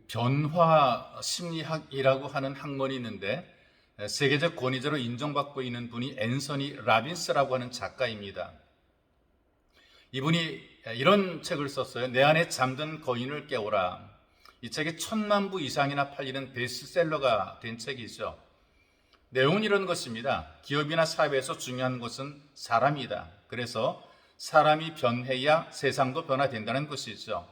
변화 심리학이라고 하는 학문이 있는데 세계적 권위자로 인정받고 있는 분이 앤서니 라빈스라고 하는 작가입니다. 이분이 이런 책을 썼어요. 내 안에 잠든 거인을 깨워라. 이 책이 1000만 부 이상이나 팔리는 베스트셀러가 된 책이죠. 내용은 이런 것입니다. 기업이나 사회에서 중요한 것은 사람이다. 그래서 사람이 변해야 세상도 변화된다는 것이죠.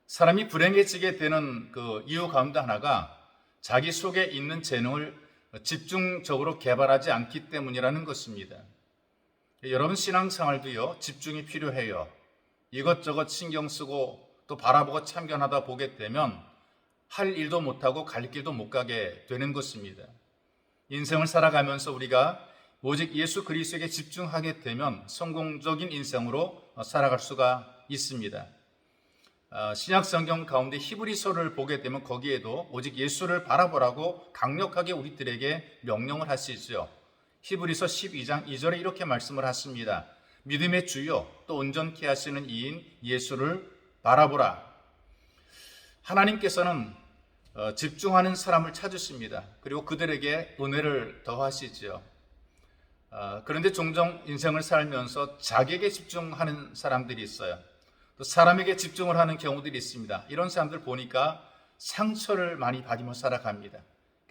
사람이 불행해지게 되는 그 이유 가운데 하나가 자기 속에 있는 재능을 집중적으로 개발하지 않기 때문이라는 것입니다. 여러분 신앙생활도요, 집중이 필요해요. 이것저것 신경 쓰고 또 바라보고 참견하다 보게 되면 할 일도 못하고 갈 길도 못 가게 되는 것입니다. 인생을 살아가면서 우리가 오직 예수 그리스도에게 집중하게 되면 성공적인 인생으로 살아갈 수가 있습니다. 신약 성경 가운데 히브리서를 보게 되면 거기에도 오직 예수를 바라보라고 강력하게 우리들에게 명령을 하시죠. 히브리서 12장 2절에 이렇게 말씀을 하십니다. 믿음의 주요 또 온전케 하시는 이인 예수를 바라보라. 하나님께서는 집중하는 사람을 찾으십니다. 그리고 그들에게 은혜를 더하시죠. 그런데 종종 인생을 살면서 자기에게 집중하는 사람들이 있어요. 또 사람에게 집중을 하는 경우들이 있습니다. 이런 사람들 보니까 상처를 많이 받으며 살아갑니다.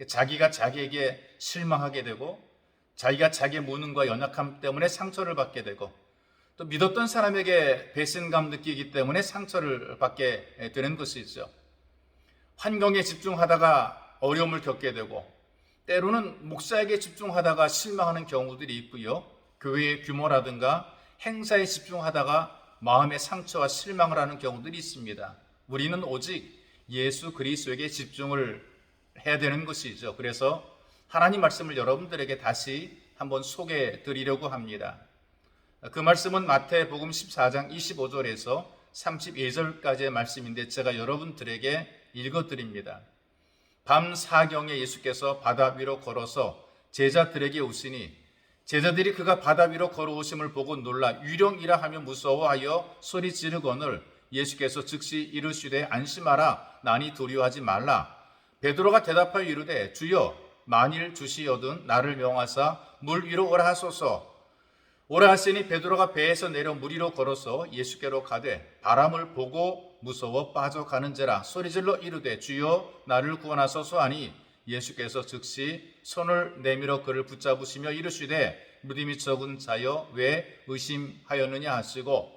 자기가 자기에게 실망하게 되고 자기가 자기의 무능과 연약함 때문에 상처를 받게 되고 또 믿었던 사람에게 배신감 느끼기 때문에 상처를 받게 되는 것이죠. 환경에 집중하다가 어려움을 겪게 되고 때로는 목사에게 집중하다가 실망하는 경우들이 있고요. 교회의 규모라든가 행사에 집중하다가 마음의 상처와 실망을 하는 경우들이 있습니다. 우리는 오직 예수 그리스도에게 집중을 해야 되는 것이죠. 그래서 하나님 말씀을 여러분들에게 다시 한번 소개해 드리려고 합니다. 그 말씀은 마태복음 14장 25절에서 32절까지의 말씀인데 제가 여러분들에게 읽어드립니다. 밤 사경에 예수께서 바다 위로 걸어서 제자들에게 오시니 제자들이 그가 바다 위로 걸어오심을 보고 놀라 유령이라 하며 무서워하여 소리 지르거늘 예수께서 즉시 이르시되 안심하라 나니 두려워하지 말라. 베드로가 대답하여 이르되 주여 만일 주시어든 나를 명하사 물 위로 오라 하소서. 오라 하시니 베드로가 배에서 내려 물 위로 걸어서 예수께로 가되 바람을 보고 무서워 빠져가는지라 소리질러 이르되 주여 나를 구원하소서 하니 예수께서 즉시 손을 내밀어 그를 붙잡으시며 이르시되 믿음이 적은 자여 왜 의심하였느냐 하시고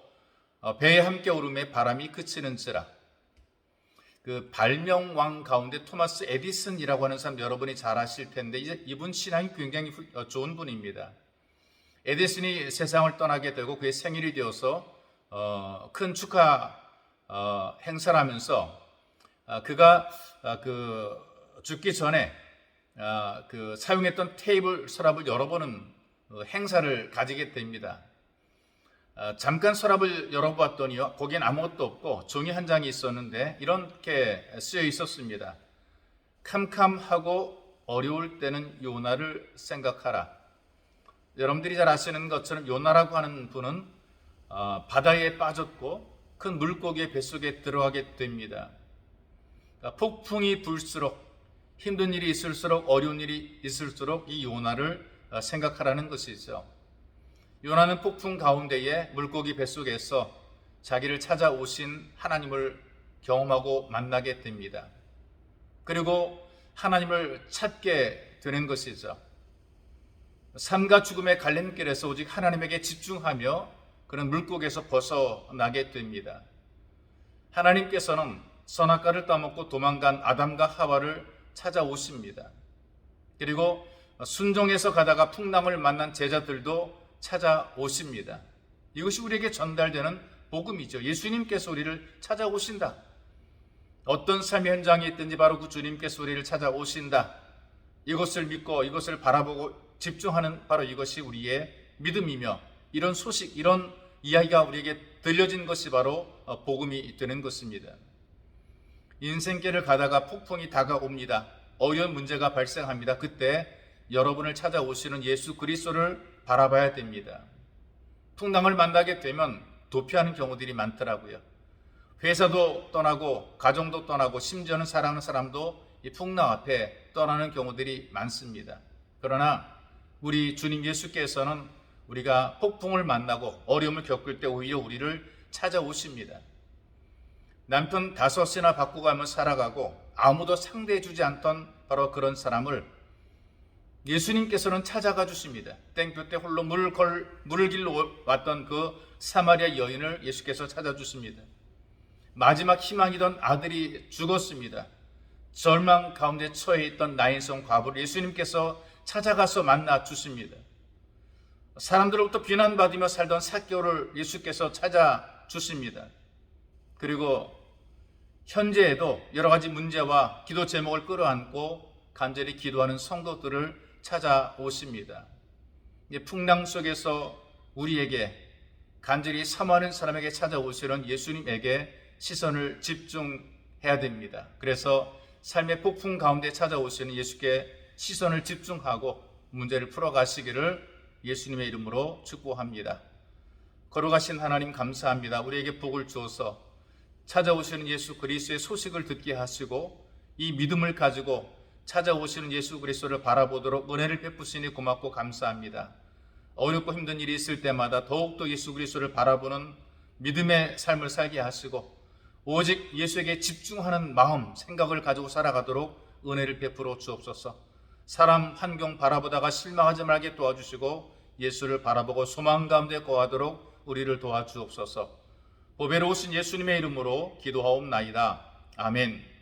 배에 함께 오름에 바람이 그치는지라. 그 발명왕 가운데 토마스 에디슨이라고 하는 사람 여러분이 잘 아실 텐데 이분 신앙이 굉장히 좋은 분입니다. 에디슨이 세상을 떠나게 되고 그의 생일이 되어서 큰 축하 행사를 하면서 그가 죽기 전에 그 사용했던 테이블 서랍을 열어보는 행사를 가지게 됩니다. 잠깐 서랍을 열어봤더니요, 거기엔 아무것도 없고 종이 한 장이 있었는데 이렇게 쓰여 있었습니다. 캄캄하고 어려울 때는 요나를 생각하라. 여러분들이 잘 아시는 것처럼 요나라고 하는 분은 바다에 빠졌고 큰 물고기의 뱃속에 들어가게 됩니다. 폭풍이 불수록 힘든 일이 있을수록 어려운 일이 있을수록 이 요나를 생각하라는 것이죠. 요나는 폭풍 가운데에 물고기 뱃속에서 자기를 찾아오신 하나님을 경험하고 만나게 됩니다. 그리고 하나님을 찾게 되는 것이죠. 삶과 죽음의 갈림길에서 오직 하나님에게 집중하며 그런 물고기에서 벗어나게 됩니다. 하나님께서는 선악과를 따먹고 도망간 아담과 하와를 찾아오십니다. 그리고 순종해서 가다가 풍랑을 만난 제자들도 찾아오십니다. 이것이 우리에게 전달되는 복음이죠. 예수님께서 우리를 찾아오신다. 어떤 삶의 현장에 있든지 바로 그 주님께서 우리를 찾아오신다. 이것을 믿고 이것을 바라보고 집중하는 바로 이것이 우리의 믿음이며 이런 소식, 이런 이야기가 우리에게 들려진 것이 바로 복음이 되는 것입니다. 인생길을 가다가 폭풍이 다가옵니다. 어려운 문제가 발생합니다. 그때 여러분을 찾아오시는 예수 그리스도를 바라봐야 됩니다. 풍랑을 만나게 되면 도피하는 경우들이 많더라고요. 회사도 떠나고 가정도 떠나고 심지어는 사랑하는 사람도 이 풍랑 앞에 떠나는 경우들이 많습니다. 그러나 우리 주님 예수께서는 우리가 폭풍을 만나고 어려움을 겪을 때 오히려 우리를 찾아오십니다. 남편 5이나 바꾸가며 살아가고 아무도 상대해주지 않던 바로 그런 사람을 예수님께서는 찾아가 주십니다. 땡볕 때 홀로 물을 길러 왔던 그 사마리아 여인을 예수께서 찾아주십니다. 마지막 희망이던 아들이 죽었습니다. 절망 가운데 처해 있던 나인성 과부를 예수님께서 찾아가서 만나 주십니다. 사람들로부터 비난받으며 살던 삭개오를 예수께서 찾아주십니다. 그리고 현재에도 여러 가지 문제와 기도 제목을 끌어안고 간절히 기도하는 성도들을 찾아오십니다. 풍랑 속에서 우리에게 간절히 사모하는 사람에게 찾아오시는 예수님에게 시선을 집중해야 됩니다. 그래서 삶의 폭풍 가운데 찾아오시는 예수께 시선을 집중하고 문제를 풀어가시기를 예수님의 이름으로 축복합니다. 걸어가신 하나님 감사합니다. 우리에게 복을 주어서 찾아오시는 예수 그리스도의 소식을 듣게 하시고 이 믿음을 가지고 찾아오시는 예수 그리스도를 바라보도록 은혜를 베푸시니 고맙고 감사합니다. 어렵고 힘든 일이 있을 때마다 더욱더 예수 그리스도를 바라보는 믿음의 삶을 살게 하시고 오직 예수에게 집중하는 마음, 생각을 가지고 살아가도록 은혜를 베풀어 주옵소서. 사람 환경 바라보다가 실망하지 말게 도와주시고 예수를 바라보고 소망 가운데 거하도록 우리를 도와주옵소서. 보배로우신 예수님의 이름으로 기도하옵나이다. 아멘.